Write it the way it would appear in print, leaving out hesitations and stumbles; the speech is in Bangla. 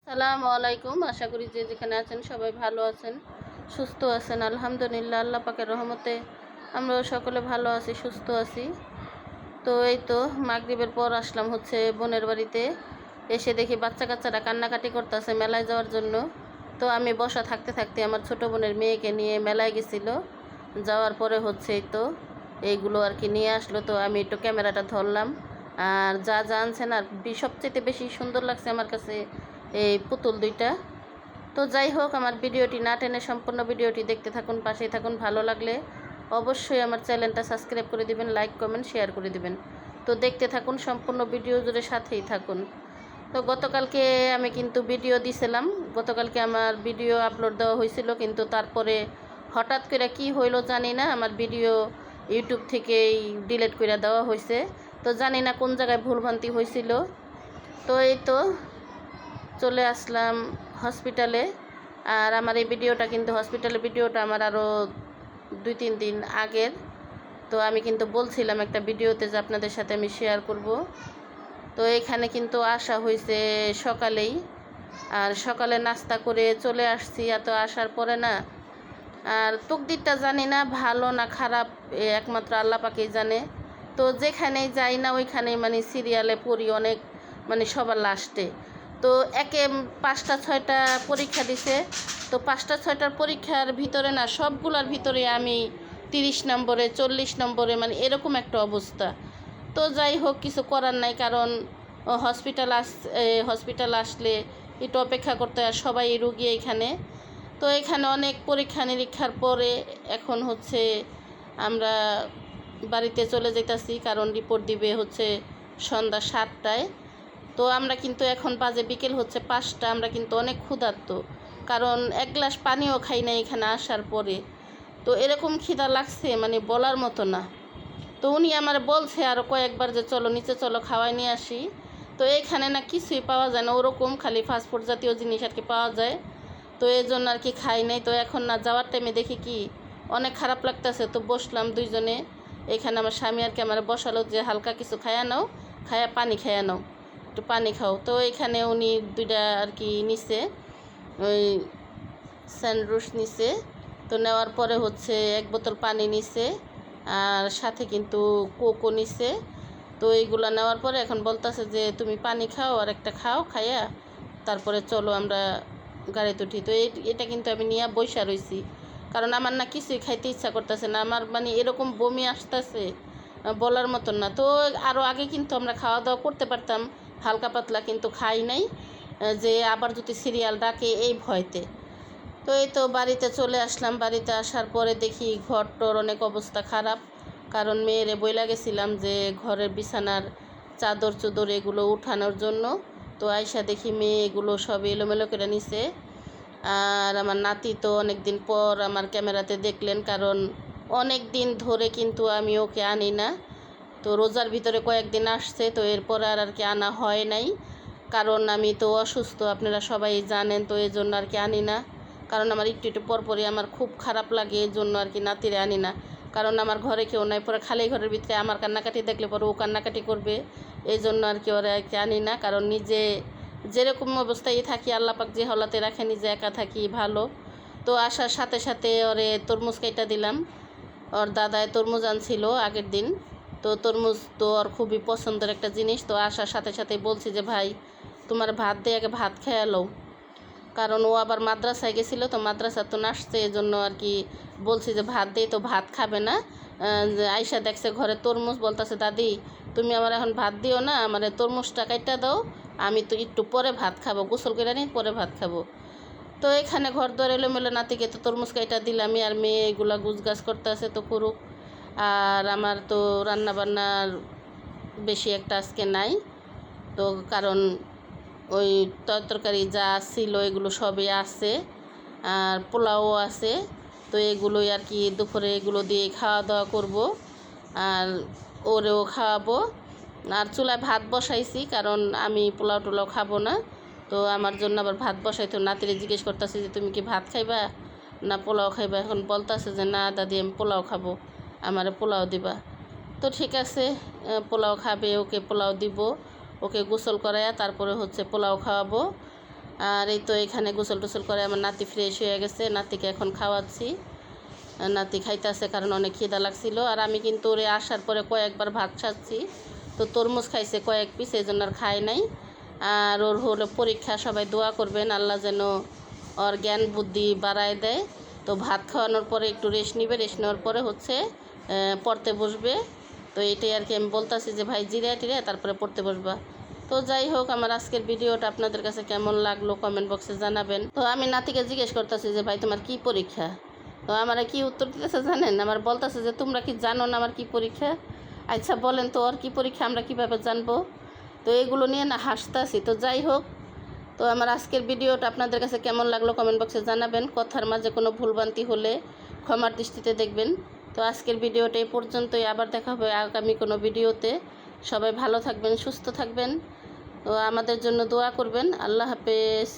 আসসালামু আলাইকুম। আশা করি যে যেখানে আছেন সবাই ভালো আছেন, সুস্থ আছেন। আলহামদুলিল্লাহ, আল্লাহ পাকের রহমতে আমরা সকলে ভালো আছি, সুস্থ আছি। তো এই তো মাগরিবের পর আসলাম হচ্ছে বোনের বাড়িতে। এসে দেখি বাচ্চা কাচ্চারা কান্নাকাটি করতেছে মেলায় যাওয়ার জন্য। তো আমি বসা থাকতে থাকতে আমার ছোট বোনের মেয়েকে নিয়ে মেলায় গেছিল। যাওয়ার পরে হচ্ছে এই তো এইগুলো আর কি নিয়ে আসলো। তো আমি একটু ক্যামেরাটা ধরলাম। আর যা যা আনছেন, আর সবচেয়ে বেশি সুন্দর লাগছে আমার কাছে এই পুতুল দুইটা। তো যাই হোক, আমার ভিডিওটি না টেনে সম্পূর্ণ ভিডিওটি দেখতে থাকুন, পাশেই থাকুন। ভালো লাগলে অবশ্যই আমার চ্যানেলটা সাবস্ক্রাইব করে দিবেন, লাইক কমেন্ট শেয়ার করে দিবেন। তো দেখতে থাকুন, সম্পূর্ণ ভিডিও জুড়ে সাথেই থাকুন। তো গতকালকে আমি কিন্তু ভিডিও দিছিলাম, গতকালকে আমার ভিডিও আপলোড দেওয়া হয়েছিল, কিন্তু তারপরে হঠাৎ করে কি হইলো জানি না, আমার ভিডিও ইউটিউব থেকেই ডিলিট করে দেওয়া হয়েছে। তো জানি না কোন জায়গায় ভুলভ্রান্তি হয়েছিল। তো এই তো চলে আসলাম হসপিটালে। আর আমার এই ভিডিওটা কিন্তু হসপিটালের ভিডিওটা আমার আরও 2-3 দিন আগের। তো আমি কিন্তু বলছিলাম একটা ভিডিওতে যে আপনাদের সাথে আমি শেয়ার করব। তো এখানে কিন্তু আসা হয়েছে সকালেই, আর সকালে নাস্তা করে চলে আসছি। এত আসার পরে না, আর তকদিরটা জানি না ভালো না খারাপ, একমাত্র আল্লাহ পাকেই জানে। তো যেখানেই যাই না ওইখানেই মানে সিরিয়ালে পড়ি অনেক, মানে সবার লাস্টে। তো একে 5টা 6টা পরীক্ষা দিছে। তো 5টা 6টার পরীক্ষার ভিতরে না, সবগুলোর ভিতরে আমি 30 নম্বরে 40 নম্বরে, মানে এরকম একটা অবস্থা। তো যাই হোক, কিছু করার নাই, কারণ হসপিটাল আসলে একটু অপেক্ষা করতে হয়, সবাই রুগী এখানে। তো এখানে অনেক পরীক্ষা নিরীক্ষার পরে এখন হচ্ছে আমরা বাড়িতে চলে যেতেছি, কারণ রিপোর্ট দিবে হচ্ছে সন্ধ্যা 7টায়। তো আমরা কিন্তু এখন বাজে বিকেল হচ্ছে 5টা, আমরা কিন্তু অনেক ক্ষুধার্ত, কারণ এক গ্লাস পানিও খাই না এখানে আসার পরে। তো এরকম খিদা লাগছে মানে বলার মতো না। তো উনি আমার বলছে আরও কয়েকবার যে চলো নিচে চলো, খাওয়াই নিয়ে আসি। তো এখানে না কিছুই পাওয়া যায় না ওরকম, খালি ফাস্টফুড জাতীয় জিনিস আর কি পাওয়া যায়। তো এই জন্য আর কি খাই নাই। তো এখন না যাওয়ার টাইমে দেখি কি অনেক খারাপ লাগতেছে। তো বসলাম দুইজনে, এখানে আমার স্বামী আর কি আমার বসালো যে হালকা কিছু খায়া নাও, খায়া পানি খায়া নাও, একটু পানি খাও। তো এখানে উনি 2টা আর কি নিছে, ওই স্যান্ডউইচ নিছে। তো নেওয়ার পরে হচ্ছে 1 বোতল পানি নিছে, আর সাথে কিন্তু কোকও নিছে। তো এইগুলো নেওয়ার পরে এখন বলতেছে যে তুমি পানি খাও আর একটা খাও, খাইয়া তারপরে চলো আমরা গাড়িতে উঠি। তো এটা কিন্তু আমি নিয়ে বইসা রইছি, কারণ আমার না কিছুই খাইতে ইচ্ছা করতেছে না, আমার মানে এরকম বমি আসতেছে বলার মতন না। তো আরও আগে কিন্তু আমরা খাওয়া দাওয়া করতে পারতাম হালকা পাতলা, কিন্তু খাই নাই, যে আবার যদি সিরিয়াল ডাকে এই ভয়তে। তো এই তো বাড়িতে চলে আসলাম। বাড়িতে আসার পরে দেখি ঘর টর অনেক অবস্থা খারাপ, কারণ মেয়েরে বইলা গেছিলাম যে ঘরের বিছানার চাদর চুদর এগুলো উঠানোর জন্য। তো আয়সা দেখি মেয়ে এগুলো সব এলোমেলো করে নিছে। আর আমার নাতি তো অনেক দিন পর আমার ক্যামেরাতে দেখলেন, কারণ অনেক দিন ধরে কিন্তু আমি ওকে আনি না। তো রোজার ভিতরে কয়েকদিন আসছে, তো এরপর আর কি আনা হয় নাই, কারণ আমি তো অসুস্থ, আপনারা সবাই জানেন। তো এই জন্য আর কি আনি না, কারণ আমার একটু একটু পরপরই আমার খুব খারাপ লাগে, এই জন্য আর কি নাতিরে আনি না। কারণ আমার ঘরে কেউ নাই, পরে খালি ঘরের ভিতরে আমার কান্নাকাটি দেখলে পরে ও কান্নাকাটি করবে, এই জন্য আর কি ওরা আর কি আনি না। কারণ নিজে যেরকম অবস্থায় থাকি, আল্লাপাক যে হলাতে রাখে, নিজে একা থাকি ভালো। তো আসার সাথে সাথে ওরে তরমুজ কেটে দিলাম। ওর দাদায় তরমুজ আনছিল আগের দিন। তো তরমুজ তো ওর খুবই পছন্দের একটা জিনিস। তো আসার সাথে সাথে বলছি যে ভাই তোমার ভাত দিয়ে আগে ভাত খেয়ে এলো, কারণ ও আবার মাদ্রাসায় গেছিলো, তো মাদ্রাসা তো নাচছে, এই জন্য আর কি বলছি যে ভাত দিই, তো ভাত খাবে না। আয়সা দেখছে ঘরে তরমুজ, বলতেছে দাদি তুমি আমার এখন ভাত দিও না, আমার তরমুজটা কাইটা দাও, আমি তো একটু পরে ভাত খাবো, গোসল করে নিই পরে ভাত খাবো। তো এখানে ঘর দর এলোমেলো, নাতিকে তো তরমুজ কাইটা দিলামই, আর মেয়ে এগুলা গুছগাছ করতে আছে, তো করুক। আর আমার তো রান্নাবান্নার বেশি একটা আজকে নাই, তো কারণ ওই তরকারি যা ছিল এগুলো সবই আছে, আর পোলাও আছে। তো এগুলোই আর কি দুপুরে এগুলো দিয়ে খাওয়া দাওয়া করব, আর ওরেও খাওয়াবো। আর চুলায় ভাত বসাইছি, কারণ আমি পোলাও টোলাও খাবো না। তো আমার জন্য আবার ভাত বসাইতো, নাতিরে জিজ্ঞেস করতেছে যে তুমি কি ভাত খাইবা না পোলাও খাইবা। এখন বলতেছে যে না দাদি আমি পোলাও খাবো, আমারে পোলাও দিবা। তো ঠিক আছে, পোলাও খাবে, ওকে পোলাও দিব, ওকে গোসল করাইয়া তারপরে হচ্ছে পোলাও খাওয়াবো। আর এই তো এখানে গোসল টোসল করে আমার নাতি ফ্রেশ হয়ে গেছে, নাতিকে এখন খাওয়াচ্ছি। নাতি খাইতেছে কারণ অনেক খিদা লাগছিল। আর আমি কিন্তু ওরে আসার পরে কয়েকবার ভাত খাচ্ছি, তো তরমুজ খাইছে কয়েক পিস, এই জন্য আর খায় নাই। আর ওর হলো পরীক্ষা, সবাই দোয়া করবেন আল্লাহ যেন ওর জ্ঞান বুদ্ধি বাড়ায় দেয়। তো ভাত খাওয়ানোর পরে একটু রেস্ট নিবে, রেস্ট নেওয়ার পরে হচ্ছে পড়তে বসবে। তো এটাই আর কি আমি বলতেছি যে ভাই জিরিয়া টিরিয়া তারপরে পড়তে বসবা। তো যাই হোক, আমার আজকের ভিডিওটা আপনাদের কাছে কেমন লাগলো কমেন্ট বক্সে জানাবেন। তো আমি নাতিকে জিজ্ঞেস করতেছি যে ভাই তোমার কি পরীক্ষা? তো আমার কি উত্তর দিতেছে জানেন? আমার বলতেছে যে তোমরা কি জানো না আমার কি পরীক্ষা? আচ্ছা বলেন তো ওর কি পরীক্ষা আমরা কীভাবে জানবো? তো এগুলো নিয়ে না হাসতেছি। তো যাই হোক, তো আমার আজকের ভিডিওটা আপনাদের কাছে কেমন লাগলো কমেন্ট বক্সে জানাবেন। কথার মাঝে কোনো ভুলভ্রান্তি হলে ক্ষমার দৃষ্টিতে দেখবেন। তো আজকের ভিডিওটা এই পর্যন্তই, আবার দেখা হবে আগামী কোনো ভিডিওতে। সবাই ভালো থাকবেন, সুস্থ থাকবেন, তো আমাদের জন্য দোয়া করবেন। আল্লাহ হাফেজ।